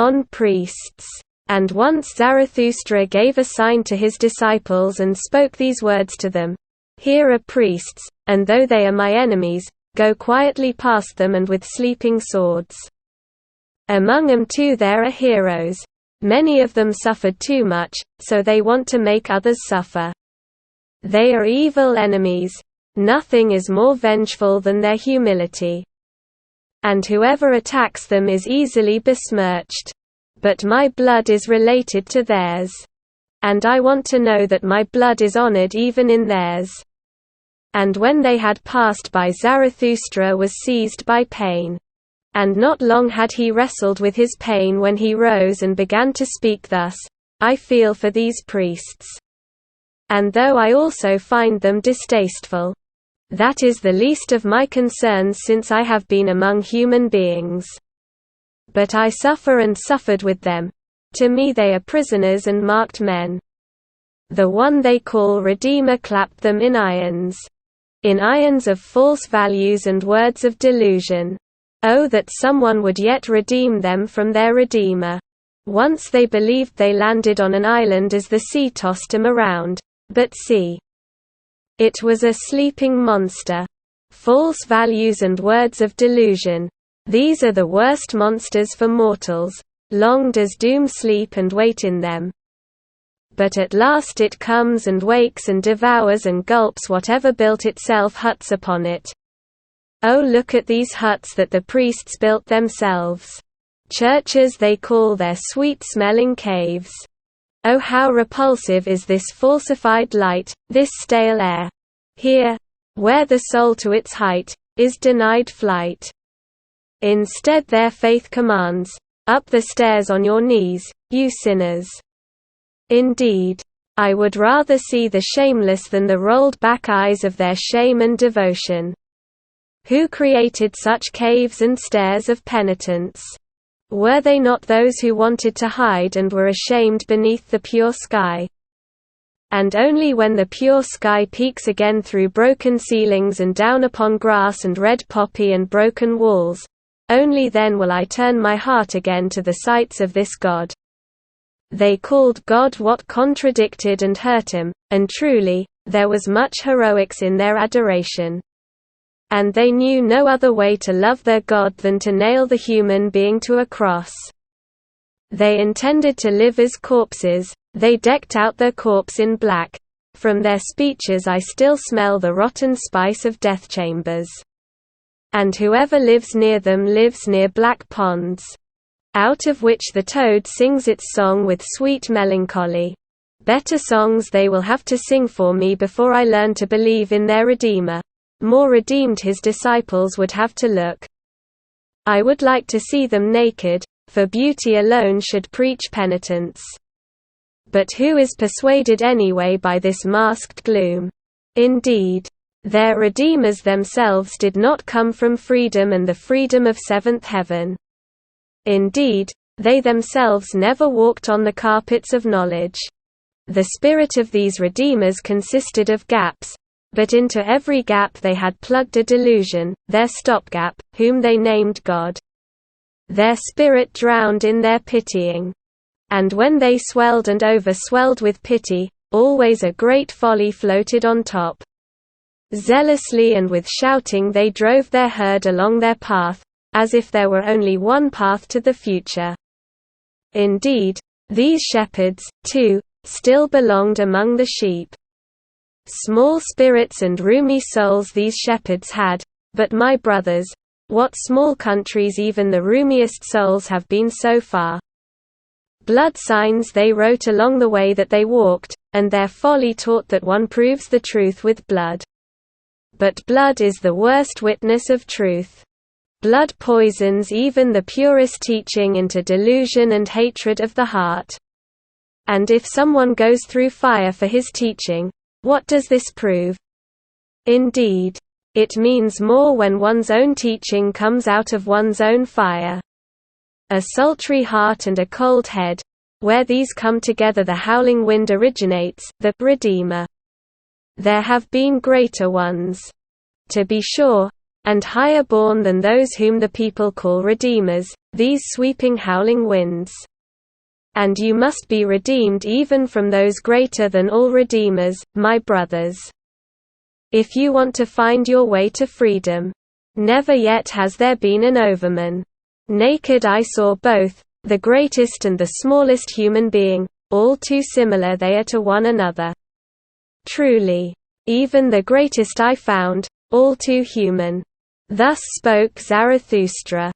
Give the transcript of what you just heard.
on priests. And once Zarathustra gave a sign to his disciples and spoke these words to them, "Here are priests, and though they are my enemies, go quietly past them and with sleeping swords. Among them too there are heroes. Many of them suffered too much, so they want to make others suffer. They are evil enemies. Nothing is more vengeful than their humility. And whoever attacks them is easily besmirched. But my blood is related to theirs. And I want to know that my blood is honored even in theirs." And when they had passed by, Zarathustra was seized by pain. And not long had he wrestled with his pain when he rose and began to speak thus, "I feel for these priests. And though I also find them distasteful, that is the least of my concerns since I have been among human beings. But I suffer and suffered with them. To me they are prisoners and marked men. The one they call Redeemer clapped them in irons of false values and words of delusion. Oh, that someone would yet redeem them from their Redeemer. Once they believed they landed on an island as the sea tossed them around. But see, it was a sleeping monster. False values and words of delusion. These are the worst monsters for mortals. Long does doom sleep and wait in them. But at last it comes and wakes and devours and gulps whatever built itself huts upon it. Oh, look at these huts that the priests built themselves. Churches they call their sweet-smelling caves. Oh, how repulsive is this falsified light, this stale air. Here, where the soul to its height is denied flight. Instead their faith commands, up the stairs on your knees, you sinners. Indeed, I would rather see the shameless than the rolled-back eyes of their shame and devotion. Who created such caves and stairs of penitence? Were they not those who wanted to hide and were ashamed beneath the pure sky? And only when the pure sky peeks again through broken ceilings and down upon grass and red poppy and broken walls, only then will I turn my heart again to the sights of this God. They called God what contradicted and hurt him, and truly, there was much heroics in their adoration. And they knew no other way to love their God than to nail the human being to a cross. They intended to live as corpses, they decked out their corpse in black. From their speeches I still smell the rotten spice of death chambers. And whoever lives near them lives near black ponds, out of which the toad sings its song with sweet melancholy. Better songs they will have to sing for me before I learn to believe in their Redeemer. More redeemed his disciples would have to look. I would like to see them naked, for beauty alone should preach penitence. But who is persuaded anyway by this masked gloom? Indeed, their Redeemers themselves did not come from freedom and the freedom of seventh heaven. Indeed, they themselves never walked on the carpets of knowledge. The spirit of these Redeemers consisted of gaps, but into every gap they had plugged a delusion, their stopgap, whom they named God. Their spirit drowned in their pitying. And when they swelled and overswelled with pity, always a great folly floated on top. Zealously and with shouting they drove their herd along their path, as if there were only one path to the future. Indeed, these shepherds, too, still belonged among the sheep. Small spirits and roomy souls these shepherds had, but my brothers, what small countries even the roomiest souls have been so far. Blood signs they wrote along the way that they walked, and their folly taught that one proves the truth with blood. But blood is the worst witness of truth. Blood poisons even the purest teaching into delusion and hatred of the heart. And if someone goes through fire for his teaching, what does this prove? Indeed, it means more when one's own teaching comes out of one's own fire. A sultry heart and a cold head, where these come together the howling wind originates, the Redeemer. There have been greater ones. To be sure, and higher born than those whom the people call redeemers, these sweeping howling winds. And you must be redeemed even from those greater than all redeemers, my brothers. If you want to find your way to freedom. Never yet has there been an overman. Naked I saw both, the greatest and the smallest human being, all too similar they are to one another. Truly. Even the greatest I found, all too human. Thus spoke Zarathustra.